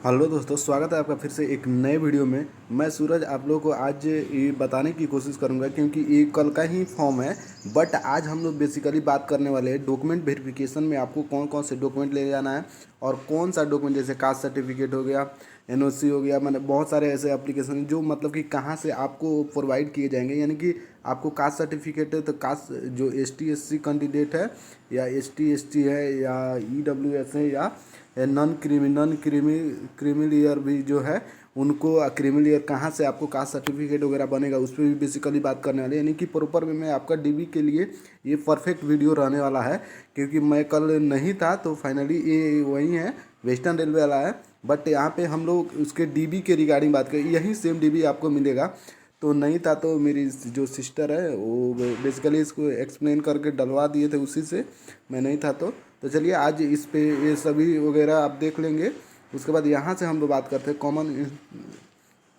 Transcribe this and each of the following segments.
Hello दोस्तों, स्वागत है आपका फिर से एक नए वीडियो में। मैं सूरज आप लोगों को आज ये बताने की कोशिश करूंगा क्योंकि ये कल का ही फॉर्म है। बट आज हम लोग बेसिकली बात करने वाले हैं डॉक्यूमेंट वेरिफिकेशन में आपको कौन कौन से डॉक्यूमेंट ले जाना है और कौन सा डॉक्यूमेंट, जैसे कास्ट सर्टिफिकेट हो गया, एनओसी हो गया, मतलब बहुत सारे ऐसे एप्लीकेशन जो मतलब कि कहाँ से आपको प्रोवाइड किए जाएंगे। यानी कि आपको कास्ट सर्टिफिकेट है तो कास्ट जो ST SC कैंडिडेट है या ST ST है या EWS है या नॉन क्रीमिलियर भी जो है उनको क्रीमिलियर कहाँ से आपको कास्ट सर्टिफिकेट वगैरह बनेगा उस पर भी बेसिकली बात करने वाले। यानी कि प्रॉपर वे में आपका DB के लिए ये परफेक्ट वीडियो रहने वाला है क्योंकि मैं कल नहीं था तो फाइनली ये वही है, वेस्टर्न रेलवे वाला है। बट यहाँ पे हम लोग उसके DB के रिगार्डिंग बात करें, यही सेम DB आपको मिलेगा। तो नहीं था तो मेरी जो सिस्टर है वो बेसिकली इसको एक्सप्लेन करके डलवा दिए थे, उसी से मैं नहीं था। तो चलिए आज इस पे ये सभी वगैरह आप देख लेंगे। उसके बाद यहाँ से हम लोग बात करते हैं कॉमन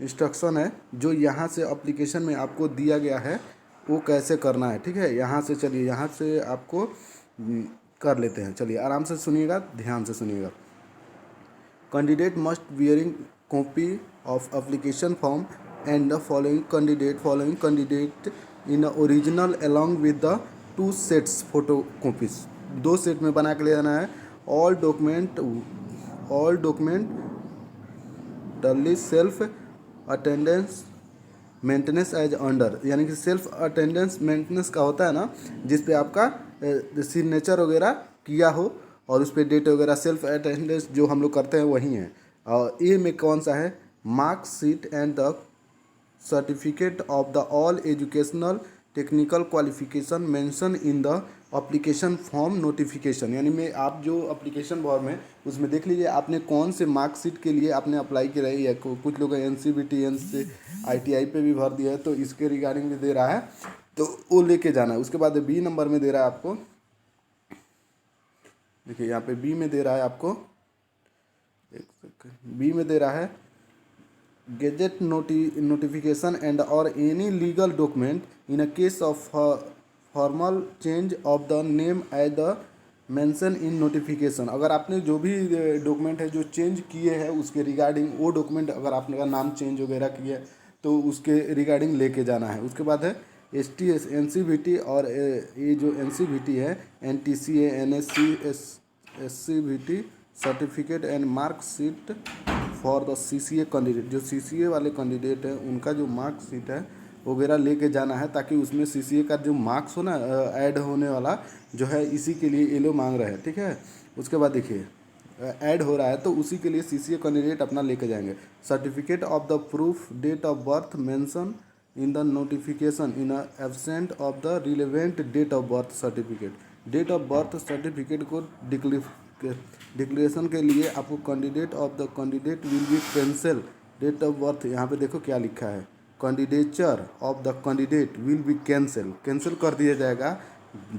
इंस्ट्रक्शन है जो यहाँ से एप्लीकेशन में आपको दिया गया है वो कैसे करना है। ठीक है, यहाँ से चलिए यहाँ से आपको कर लेते हैं। चलिए आराम से सुनिएगा, ध्यान से सुनिएगा। Candidate must bearing copy of application form and the following candidate in the original along with the 2 sets photocopies। 2 set में बना के ले जाना है। All document duly self attendance maintenance as under, यानी कि सेल्फ अटेंडेंस मेंटेनेंस का होता है ना, जिस पे आपका सिग्नेचर वगैरह किया हो और उस पर डेट वगैरह, सेल्फ अटेंडेंस जो हम लोग करते हैं वही है। और ए में कौन सा है, marksheet and the certificate of the all educational technical qualification mention in the application form notification. यानी में आप जो एप्लीकेशन फॉर्म है उसमें देख लीजिए आपने कौन से मार्कशीट के लिए आपने अप्लाई किया है, या कुछ लोग NCVT ITI पे भी भर दिया है तो इसके रिगार्डिंग भी दे रहा है, तो वो लेके जाना है। उसके बाद B नंबर में दे रहा है आपको, देखिए यहाँ पे B में दे रहा है आपको, एक सेकंड, B में दे रहा है gadget notification and or any legal document in a case of formal change of the name as the mention in notification। अगर आपने जो भी डॉक्यूमेंट है जो चेंज किए हैं उसके रिगार्डिंग वो डॉक्यूमेंट, अगर आपने का नाम चेंज वगैरह किया तो उसके रिगार्डिंग लेके जाना है। उसके बाद है NCVT और ये जो NCVT है NTCA NSC SCVT certificate and marksheet for the CCA candidate. जो CCA वाले कैंडिडेट हैं उनका जो मार्कशीट है वगैरह लेके जाना है ताकि उसमें CCA का जो मार्क्स हो ना ऐड होने वाला जो है, इसी के लिए ये लोग मांग रहे हैं। ठीक है, उसके बाद देखिए ऐड हो रहा है तो उसी के लिए CCA कैंडिडेट अपना लेके जाएंगे। Certificate of the proof date of birth mention in the notification in absent of the relevant date of birth certificate. Date of birth certificate को डिक्लेरेशन के लिए आपको candidate of the candidate will be cancel date of birth, यहाँ पे देखो क्या लिखा है, candidature of the candidate will be cancel कर दिया जाएगा।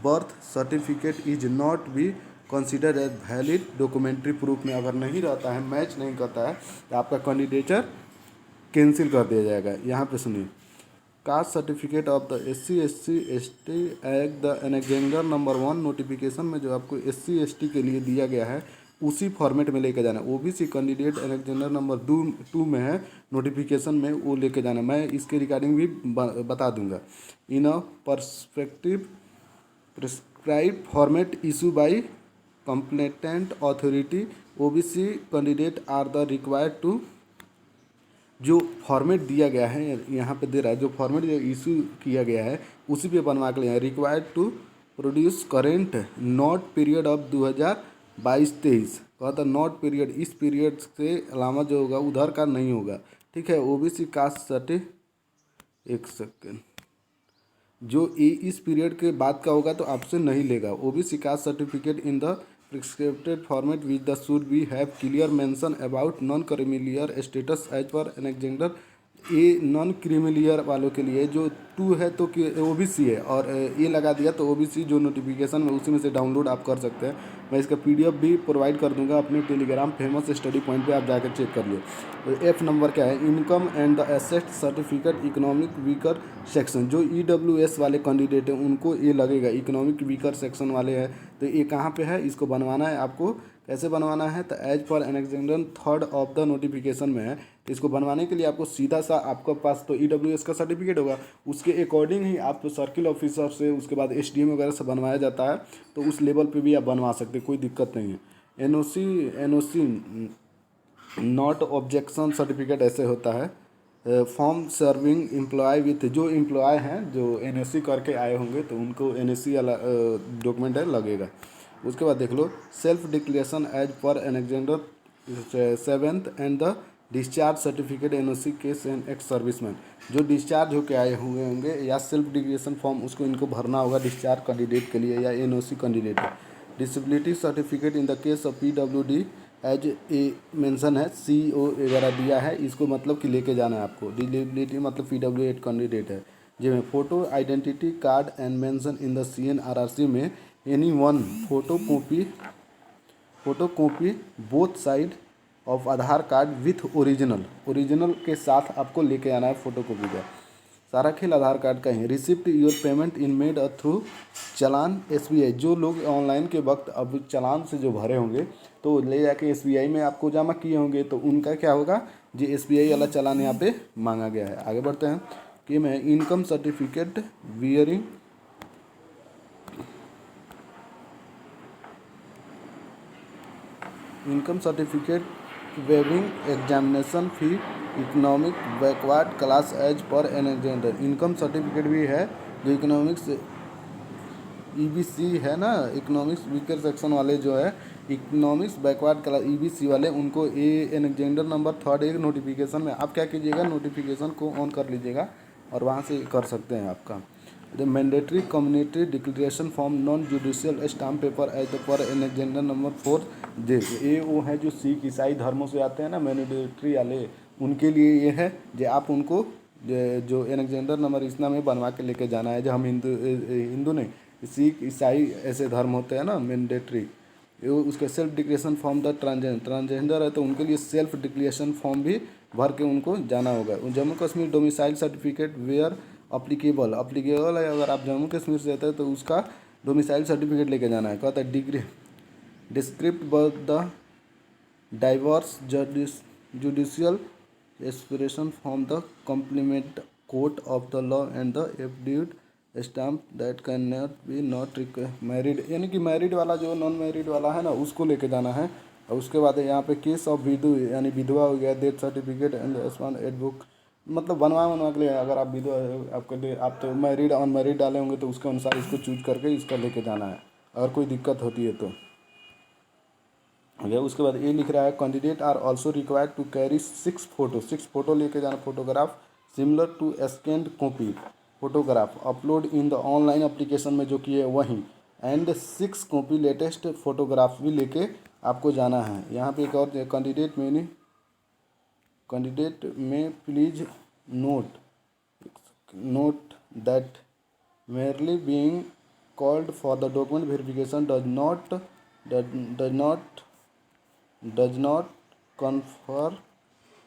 Birth certificate is not be consider as valid documentary proof में अगर नहीं रहता है, मैच नहीं करता है तो आपका कैंडिडेचर कैंसिल कर दिया जाएगा। यहाँ पे सुनिए, caste certificate of the SC/ST act the annexure number 1 notification में जो आपको SC/ST के लिए दिया गया है उसी फॉर्मेट में लेके जाना है। OBC कैंडिडेट एनेक्जेंडर नंबर 2 में है नोटिफिकेशन में, वो लेके जाना। मैं इसके रिगार्डिंग भी बता दूंगा। In a prescribe format issue by competent authority OBC candidate are the required to, जो फॉर्मेट दिया गया है यहाँ पे दे रहा है, जो फॉर्मेट इशू किया गया है उसी पे बनवा के लिए required to produce current note period of 2022-23। कहा था नोट पीरियड, इस पीरियड से अलावा जो होगा उधर का नहीं होगा। ठीक है, OBC कास्ट सर्टिफिकेट, एक सेकेंड, जो इस पीरियड के बाद का होगा तो आपसे नहीं लेगा। OBC caste certificate in the prescribed format which the should be have clear mention about non-creamier status as per annexander। ये नॉन क्रीमिलियर वालों के लिए जो 2 है तो OBC है और ये लगा दिया तो OBC जो नोटिफिकेशन में उसी में से डाउनलोड आप कर सकते हैं। मैं इसका PDF भी प्रोवाइड कर दूंगा अपने टेलीग्राम फेमस स्टडी पॉइंट पे, आप जाकर चेक कर लिए। तो F नंबर क्या है, income and the asset certificate economic weaker section. जो EWS वाले कैंडिडेट हैं उनको ये लगेगा, इकोनॉमिक वीकर सेक्शन वाले हैं तो ये कहाँ पे है, इसको बनवाना है आपको। कैसे बनवाना है, तो as per annexure third of the notification में है। तो इसको बनवाने के लिए आपको सीधा सा, आपके पास तो EWS का सर्टिफिकेट होगा, उसके अकॉर्डिंग ही आप सर्किल ऑफिसर से, उसके बाद SDM वगैरह से बनवाया जाता है। तो उस लेवल पे भी आप बनवा सकते हैं, कोई दिक्कत नहीं है। NOC नॉट ऑब्जेक्शन सर्टिफिकेट ऐसे होता है। फॉर्म सर्विंग एम्प्लॉय विथ, जो एम्प्लॉय हैं जो NOC करके आए होंगे तो उनको NOC वाला डॉक्यूमेंट है लगेगा। उसके बाद देख लो, self declaration as per annexure 7th and the discharge certificate NOC case and ex serviceman, जो डिस्चार्ज होके आए हुए होंगे या सेल्फ डिक्लेरेशन फॉर्म उसको इनको भरना होगा डिस्चार्ज कैंडिडेट के लिए या NOC candidate. Disability certificate in the case of PWD as a mention है, CO वगैरह दिया है, इसको मतलब कि लेके जाना है आपको। डिसेबिलिटी मतलब PWD कैंडिडेट है। जिसमें photo identity card and mention in the CNRRC में any one photo copy both side of Aadhaar card with original के साथ आपको लेके आना है फोटो कॉपी का। सारा खेल आधार कार्ड का ही। Receipt your payment in made through challan SBI, जो लोग ऑनलाइन के वक्त अब चालान से जो भरे होंगे तो ले जाके SBI में आपको जमा किए होंगे, तो उनका क्या होगा, जो SBI वाला चालान यहाँ पे मांगा गया है। आगे बढ़ते हैं कि मैं income certificate wearing income certificate waving examination fee economic backward class as per annexure. Income certificate भी है जो इकोनॉमिक्स EBC है ना, इकोनॉमिक्स वीकर सेक्शन वाले जो है इकोनॉमिक्स बैकवर्ड क्लास EBC वाले, उनको एनेक्जेंडर नंबर 3rd एक नोटिफिकेशन में आप क्या कीजिएगा, नोटिफिकेशन को ऑन कर लीजिएगा और वहाँ से कर सकते हैं आपका। The mandatory community declaration form non judicial stamp paper as per annexure number 4 दे। ये वो है जो सिख ईसाई धर्मों से आते हैं ना मैंडेटरी वाले, उनके लिए ये है जो आप उनको जो एनेक्जेंडर नंबर इतना में बनवा के लेके जाना है। जो हम हिंदू नहीं, सिख ईसाई ऐसे धर्म होते हैं ना मैंडेटरी, उसके self declaration form the transgender है तो उनके लिए सेल्फ डिक्लेरेशन फॉर्म भी भर के उनको जाना होगा। Jammu Kashmir domicile certificate where applicable है, अगर आप जम्मू कश्मीर से रहते हैं तो उसका डोमिसाइल सर्टिफिकेट लेके जाना है। कहता है degree descript the divorce judicial aspiration from the complement court of the law and the affidavit stamp that can not be not married, यानी कि मैरिड वाला जो नॉन मैरिड वाला है ना उसको लेके जाना है। और उसके बाद यहाँ पे केस ऑफ विधु यानी विधवा हो गया, death certificate and ad book, मतलब बनवा के लिए अगर आप विधवा आपके लिए आप तो मैरिड अनमैरिड डाले होंगे तो उसके अनुसार इसको चूज करके इसका लेके जाना है अगर कोई दिक्कत होती है तो। उसके बाद ये लिख रहा है candidate are also required to carry 6 photo लेके जाना, photograph similar to scanned copy photograph upload in the online application में जो किए वहीं, एंड 6 कॉपी लेटेस्ट फोटोग्राफ भी लेके आपको जाना है। यहाँ पे एक और कैंडिडेट में please note that merely being called for the document verification does not confer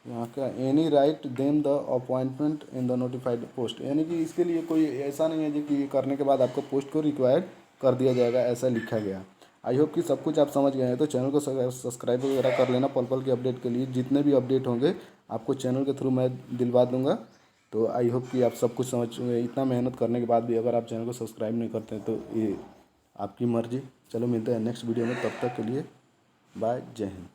यहाँ का any write them the appointment in the notified post, यानी कि इसके लिए कोई ऐसा नहीं है जी कि करने के बाद आपको पोस्ट को रिक्वायर्ड कर दिया जाएगा, ऐसा लिखा गया। आई होप कि सब कुछ आप समझ गए हैं, तो चैनल को सब्सक्राइब वगैरह कर लेना पल पल के अपडेट के लिए। जितने भी अपडेट होंगे आपको चैनल के थ्रू मैं दिलवा दूंगा। तो आई होप कि आप सब कुछ समझ चुके हैं। इतना मेहनत करने के बाद भी अगर आप चैनल को सब्सक्राइब नहीं करते हैं तो ये आपकी मर्जी। चलो मिलते हैं नेक्स्ट वीडियो में, तब तक के लिए बाय, जय हिंद।